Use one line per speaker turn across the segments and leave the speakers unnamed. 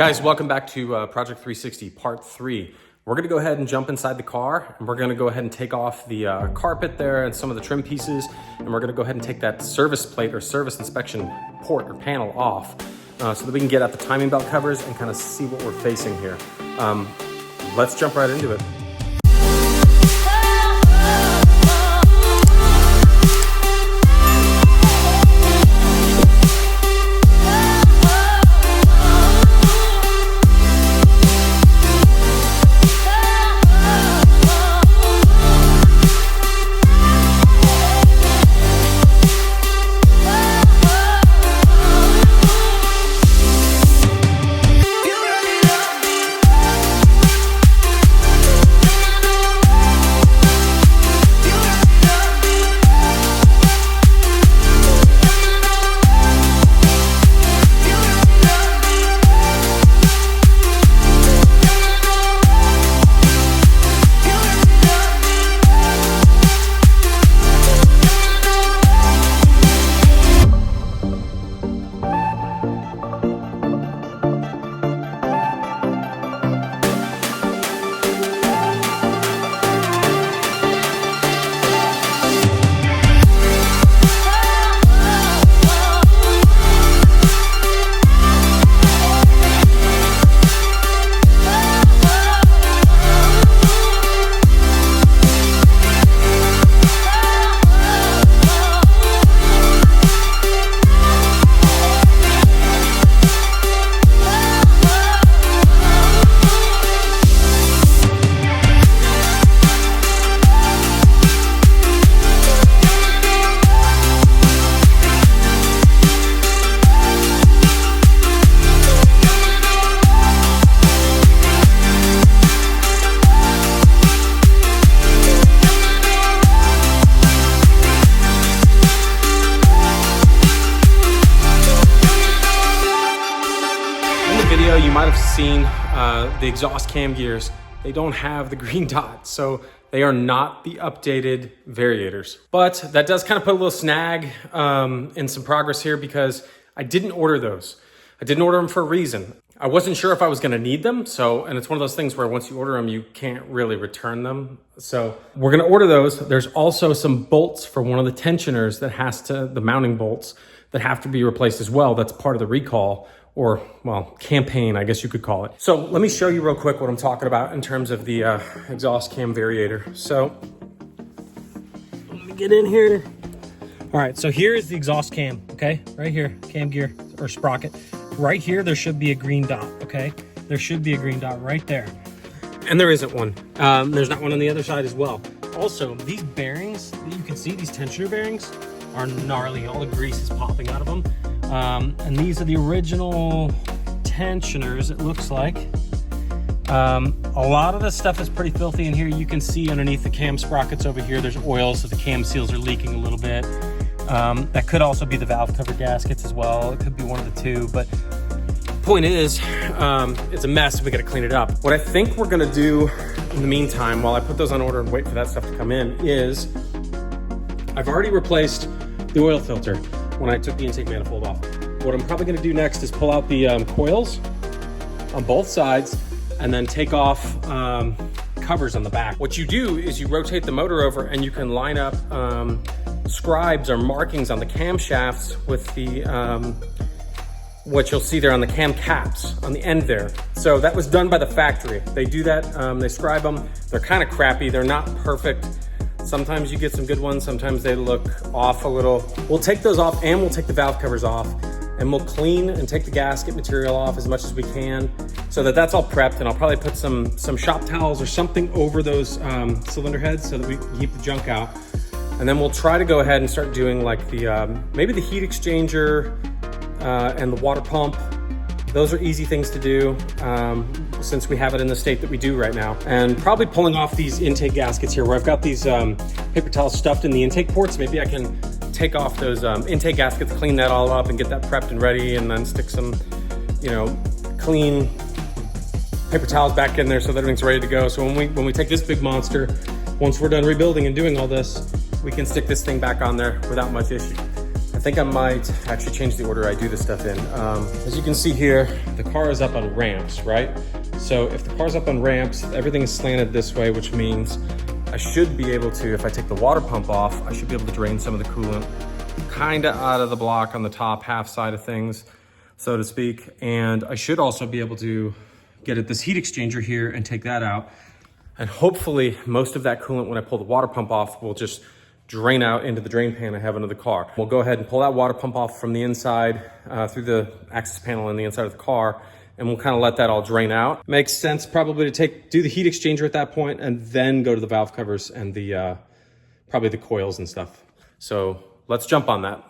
Guys, welcome back to Project 360 Part 3. We're gonna go ahead and jump inside the car, and we're gonna go ahead and take off the carpet there and some of the trim pieces, and we're gonna go ahead and take that service plate or service inspection port or panel off so that we can get at the timing belt covers and kind of see what we're facing here. Let's jump right into it. You might have seen the exhaust cam gears. They don't have the green dot, so they are not the updated variators. But that does kind of put a little snag in some progress here because I didn't order those. I didn't order them for a reason. I wasn't sure if I was gonna need them, and it's one of those things where once you order them, you can't really return them. So we're gonna order those. There's also some bolts for one of the tensioners the mounting bolts that have to be replaced as well. That's part of the recall. Or, well, campaign, I guess you could call it. So let me show you real quick what I'm talking about in terms of the exhaust cam variator. So let me get in here. All right, so here is the exhaust cam, okay? Right here, cam gear or sprocket. Right here, there should be a green dot, okay? There should be a green dot right there. And there isn't one. There's not one on the other side as well. Also, these bearings that you can see, these tensioner bearings, are gnarly. All the grease is popping out of them. And these are the original tensioners, it looks like. A lot of this stuff is pretty filthy in here. You can see underneath the cam sprockets over here, there's oil, so the cam seals are leaking a little bit. That could also be the valve cover gaskets as well. It could be one of the two, but point is, it's a mess. We gotta clean it up. What I think we're gonna do in the meantime, while I put those on order and wait for that stuff to come in, is I've already replaced the oil filter when I took the intake manifold off. What I'm probably gonna do next is pull out the coils on both sides and then take off covers on the back. What you do is you rotate the motor over and you can line up scribes or markings on the camshafts with the what you'll see there on the cam caps on the end there. So that was done by the factory. They do that, they scribe them. They're kind of crappy, they're not perfect. Sometimes you get some good ones, sometimes they look off a little. We'll take those off and we'll take the valve covers off and we'll clean and take the gasket material off as much as we can so that that's all prepped, and I'll probably put some shop towels or something over those cylinder heads so that we can keep the junk out. And then we'll try to go ahead and start doing like the, maybe the heat exchanger and the water pump. Those are easy things to do since we have it in the state that we do right now. And probably pulling off these intake gaskets here where I've got these paper towels stuffed in the intake ports. Maybe I can take off those intake gaskets, clean that all up and get that prepped and ready, and then stick some, clean paper towels back in there so that everything's ready to go. So when we take this big monster, once we're done rebuilding and doing all this, we can stick this thing back on there without much issue. think I might actually change the order I do this stuff in. As you can see here, the car is up on ramps, right? So if the car's up on ramps, everything is slanted this way, which means I should be able to, if I take the water pump off, I should be able to drain some of the coolant kind of out of the block on the top half side of things, so to speak. And I should also be able to get at this heat exchanger here and take that out. And hopefully most of that coolant, when I pull the water pump off, will just drain out into the drain pan I have under the car. We'll go ahead and pull that water pump off from the inside through the access panel on the inside of the car, and we'll kind of let that all drain out. Makes sense probably to do the heat exchanger at that point and then go to the valve covers and the probably the coils and stuff. So let's jump on that.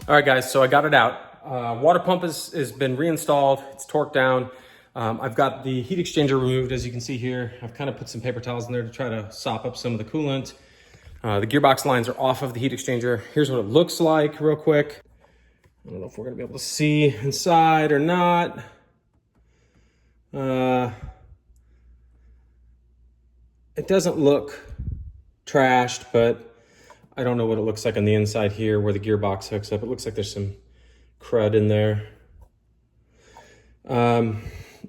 All right, guys, so I got it out. Water pump has been reinstalled. It's torqued down. I've got the heat exchanger removed, as you can see here. I've kind of put some paper towels in there to try to sop up some of the coolant. The gearbox lines are off of the heat exchanger. Here's what it looks like real quick. I don't know if we're gonna be able to see inside or not. It doesn't look trashed, but I don't know what it looks like on the inside here where the gearbox hooks up. It looks like there's some crud in there.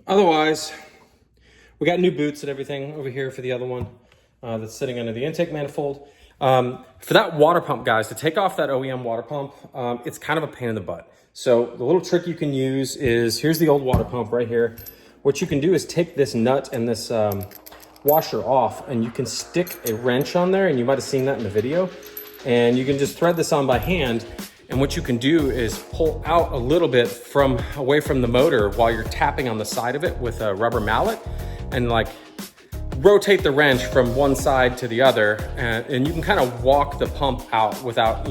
Otherwise, we got new boots and everything over here for the other one that's sitting under the intake manifold. For that water pump, guys, to take off that OEM water pump, it's kind of a pain in the butt. So the little trick you can use is, here's the old water pump right here. What you can do is take this nut and this washer off, and you can stick a wrench on there, and you might have seen that in the video. And you can just thread this on by hand. And what you can do is pull out a little bit away from the motor while you're tapping on the side of it with a rubber mallet, and like rotate the wrench from one side to the other. And you can kind of walk the pump out without,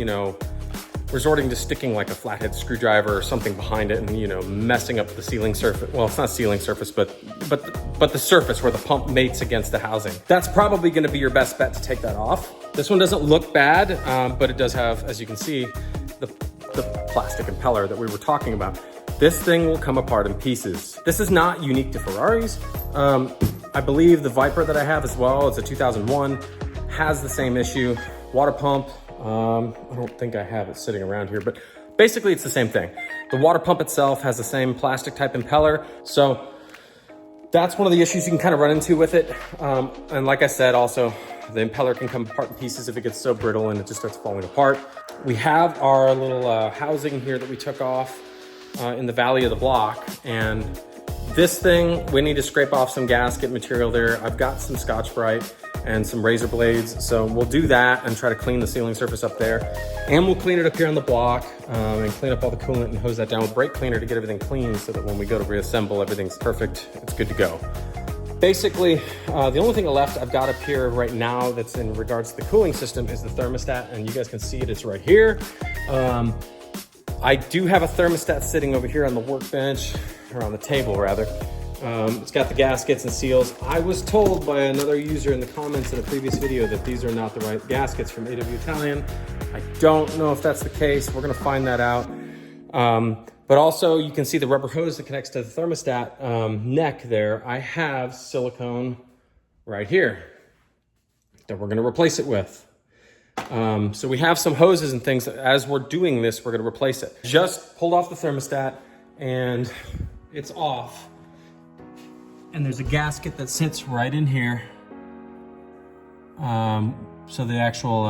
resorting to sticking like a flathead screwdriver or something behind it and, messing up the sealing surface. Well, it's not sealing surface, but the surface where the pump mates against the housing. That's probably gonna be your best bet to take that off. This one doesn't look bad, but it does have, as you can see, the plastic impeller that we were talking about. This thing will come apart in pieces. This is not unique to Ferraris. I believe the Viper that I have as well, it's a 2001, has the same issue. Water pump, I don't think I have it sitting around here, but basically it's the same thing. The water pump itself has the same plastic type impeller. So that's one of the issues you can kind of run into with it. And like I said, also, the impeller can come apart in pieces if it gets so brittle and it just starts falling apart. We have our little housing here that we took off in the valley of the block, and This thing, we need to scrape off some gasket material there. I've got some Scotch-Brite and some razor blades. So we'll do that and try to clean the sealing surface up there. And we'll clean it up here on the block and clean up all the coolant and hose that down with brake cleaner to get everything clean so that when we go to reassemble, everything's perfect, it's good to go. Basically, the only thing left I've got up here right now that's in regards to the cooling system is the thermostat, and you guys can see it, it's right here. I do have a thermostat sitting over here on the workbench, or on the table rather. It's got the gaskets and seals. I was told by another user in the comments in a previous video that these are not the right gaskets from AW Italian. I don't know if that's the case. We're gonna find that out. But also you can see the rubber hose that connects to the thermostat neck there. I have silicone right here that we're gonna replace it with. So we have some hoses and things. As we're doing this, we're gonna replace it. Just pulled off the thermostat and it's off. And there's a gasket that sits right in here. So the actual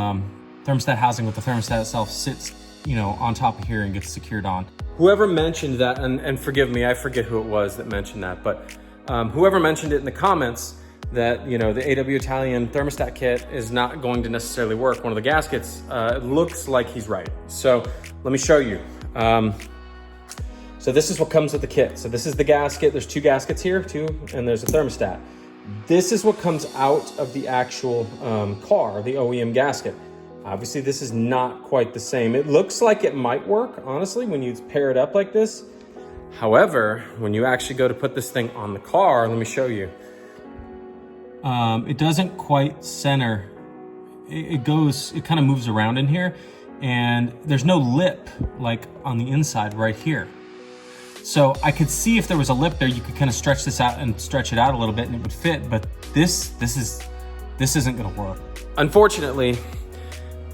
thermostat housing with the thermostat itself sits, you know, on top of here and gets secured on. Whoever mentioned that, and forgive me, I forget who it was that mentioned that, but whoever mentioned it in the comments that, you know, the AW Italian thermostat kit is not going to necessarily work, one of the gaskets, it looks like he's right. So let me show you. So this is what comes with the kit. So this is the gasket. There's two gaskets here, and there's a thermostat. This is what comes out of the actual car, the OEM gasket. Obviously, this is not quite the same. It looks like it might work, honestly, when you pair it up like this. However, when you actually go to put this thing on the car, let me show you. It doesn't quite center. It kind of moves around in here, and there's no lip like on the inside right here. So I could see if there was a lip there, you could kind of stretch this out and stretch it out a little bit and it would fit, but this isn't gonna work. Unfortunately,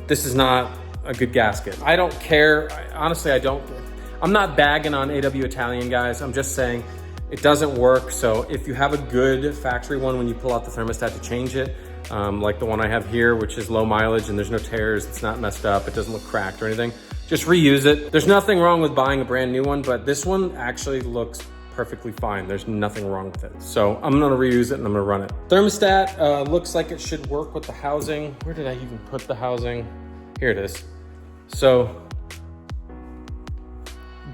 this is not a good gasket. I don't care, honestly, I'm not bagging on AW Italian, guys. I'm just saying it doesn't work. So if you have a good factory one, when you pull out the thermostat to change it, like the one I have here, which is low mileage and there's no tears, it's not messed up, it doesn't look cracked or anything, just reuse it. There's nothing wrong with buying a brand new one, but this one actually looks perfectly fine. There's nothing wrong with it. So I'm gonna reuse it and I'm gonna run it. Thermostat looks like it should work with the housing. Where did I even put the housing? Here it is. So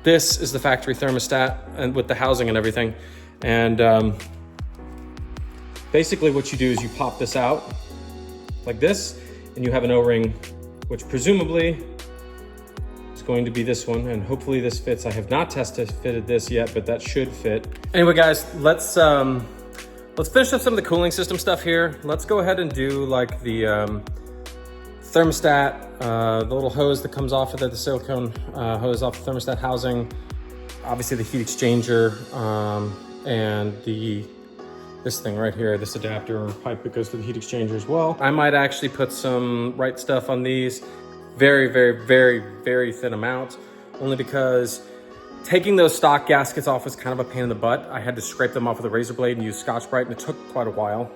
this is the factory thermostat and with the housing and everything. And basically what you do is you pop this out like this, and you have an O-ring, which presumably going to be this one, and hopefully this fits. I have not fitted this yet, but that should fit. Anyway, guys, let's finish up some of the cooling system stuff here. Let's go ahead and do like the thermostat, the little hose that comes off of it, the silicone hose off the thermostat housing, obviously the heat exchanger, and this thing right here, this adapter or pipe that goes to the heat exchanger as well. I might actually put some right stuff on these. Very, very, very, very thin amount, only because taking those stock gaskets off was kind of a pain in the butt. I had to scrape them off with a razor blade and use Scotch-Brite, and it took quite a while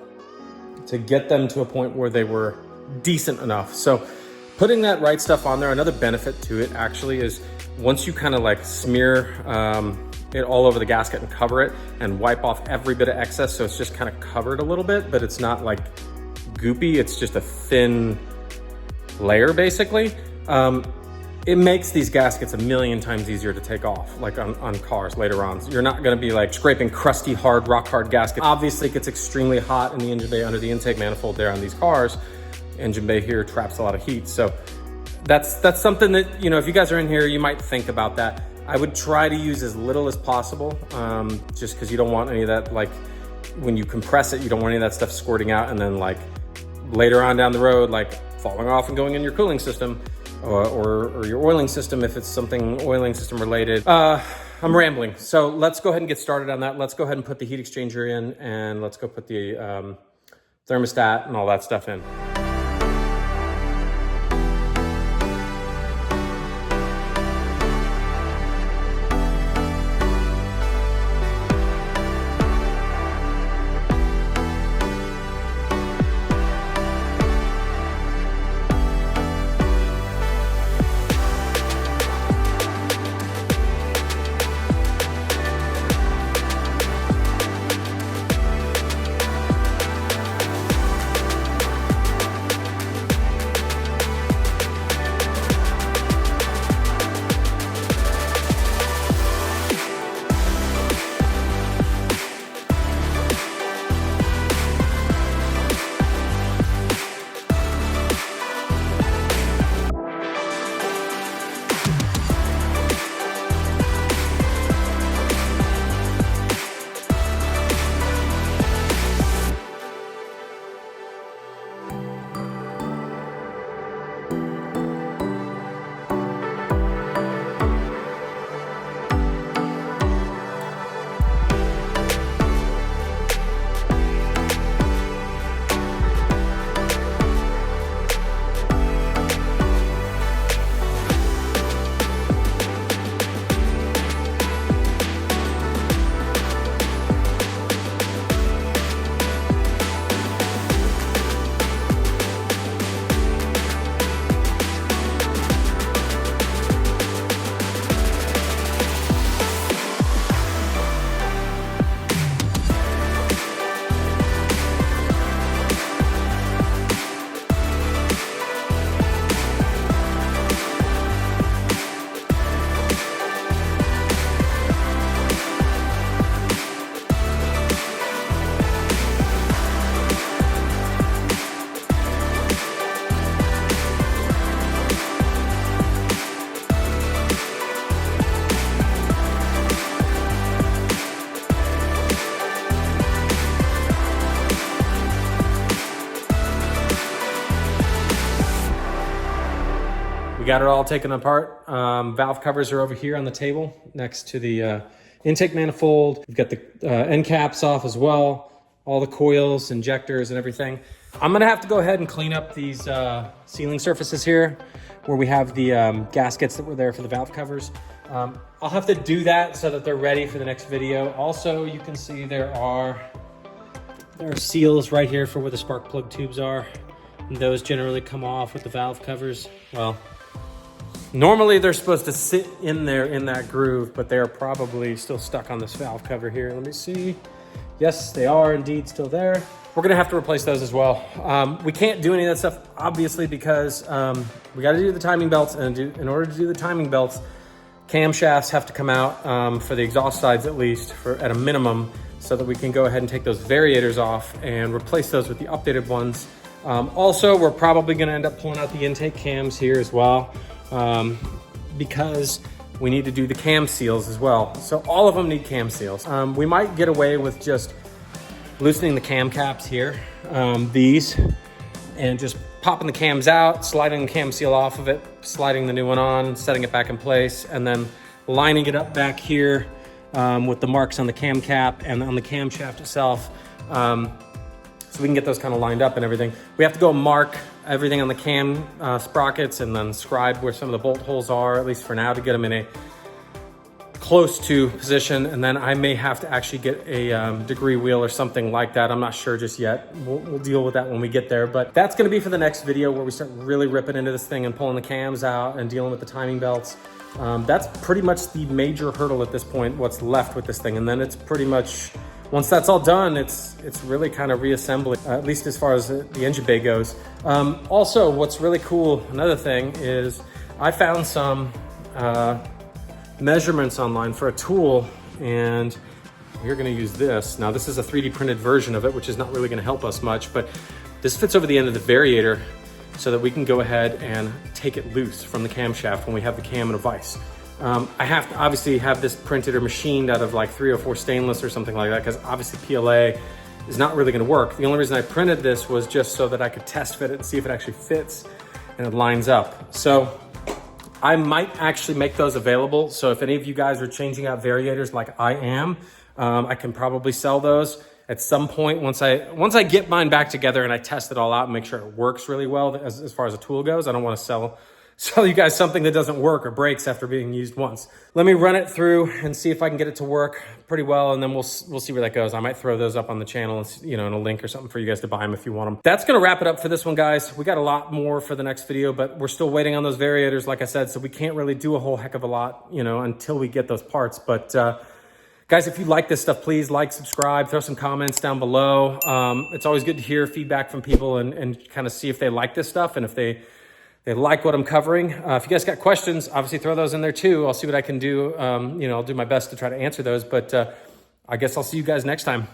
to get them to a point where they were decent enough. So putting that right stuff on there, another benefit to it actually is once you kind of like smear it all over the gasket and cover it and wipe off every bit of excess, so it's just kind of covered a little bit, but it's not like goopy, it's just a thin layer basically. It makes these gaskets a million times easier to take off, like on cars later on. So you're not gonna be like scraping crusty, hard, rock hard gaskets. Obviously it gets extremely hot in the engine bay under the intake manifold there on these cars. Engine bay here traps a lot of heat. So that's something that, you know, if you guys are in here, you might think about that. I would try to use as little as possible, just because you don't want any of that, like when you compress it, you don't want any of that stuff squirting out and then like later on down the road, like falling off and going in your cooling system or your oiling system if it's something oiling system related. I'm rambling. So let's go ahead and get started on that. Let's go ahead and put the heat exchanger in, and let's go put the thermostat and all that stuff in. got it all taken apart. Valve covers are over here on the table next to the intake manifold. We've got the end caps off as well, all the coils, injectors, and everything. I'm gonna have to go ahead and clean up these sealing surfaces here where we have the gaskets that were there for the valve covers. I'll have to do that so that they're ready for the next video. Also, you can see there are seals right here for where the spark plug tubes are. And those generally come off with the valve covers. Well, normally they're supposed to sit in there in that groove, but they're probably still stuck on this valve cover here. Let me see. Yes, they are indeed still there. We're gonna have to replace those as well. We can't do any of that stuff, obviously, because we gotta do the timing belts, and in order to do the timing belts, camshafts have to come out for the exhaust sides at least, at a minimum, so that we can go ahead and take those variators off and replace those with the updated ones. Also, we're probably gonna end up pulling out the intake cams here as well, because we need to do the cam seals as well. So all of them need cam seals. We might get away with just loosening the cam caps here, these, and just popping the cams out, sliding the cam seal off of it, sliding the new one on, setting it back in place, and then lining it up back here with the marks on the cam cap and on the camshaft itself. So we can get those kind of lined up and everything. We have to go mark everything on the cam sprockets and then scribe where some of the bolt holes are, at least for now, to get them in a close to position. And then I may have to actually get a degree wheel or something like that. I'm not sure just yet. We'll deal with that when we get there. But that's gonna be for the next video, where we start really ripping into this thing and pulling the cams out and dealing with the timing belts. That's pretty much the major hurdle at this point, what's left with this thing. And then it's pretty much, once that's all done, it's really kind of reassembling, at least as far as the engine bay goes. Also, what's really cool, another thing, is I found some measurements online for a tool, and we're gonna use this. Now, this is a 3D printed version of it, which is not really gonna help us much, but this fits over the end of the variator so that we can go ahead and take it loose from the camshaft when we have the cam in a vise. I have to obviously have this printed or machined out of like 304 stainless or something like that, because obviously PLA is not really gonna work. The only reason I printed this was just so that I could test fit it and see if it actually fits and it lines up. So I might actually make those available. So if any of you guys are changing out variators like I am, I can probably sell those at some point once I get mine back together and I test it all out and make sure it works really well as far as a tool goes. I don't wanna sell you guys something that doesn't work or breaks after being used once. Let me run it through and see if I can get it to work pretty well, and then we'll see where that goes. I might throw those up on the channel, and, in a link or something for you guys to buy them if you want them. That's gonna wrap it up for this one, guys. We got a lot more for the next video, but we're still waiting on those variators, like I said, so we can't really do a whole heck of a lot, until we get those parts. But guys, if you like this stuff, please like, subscribe, throw some comments down below. It's always good to hear feedback from people and kind of see if they like this stuff and if they like what I'm covering. If you guys got questions, obviously throw those in there too. I'll see what I can do. I'll do my best to try to answer those, but I guess I'll see you guys next time.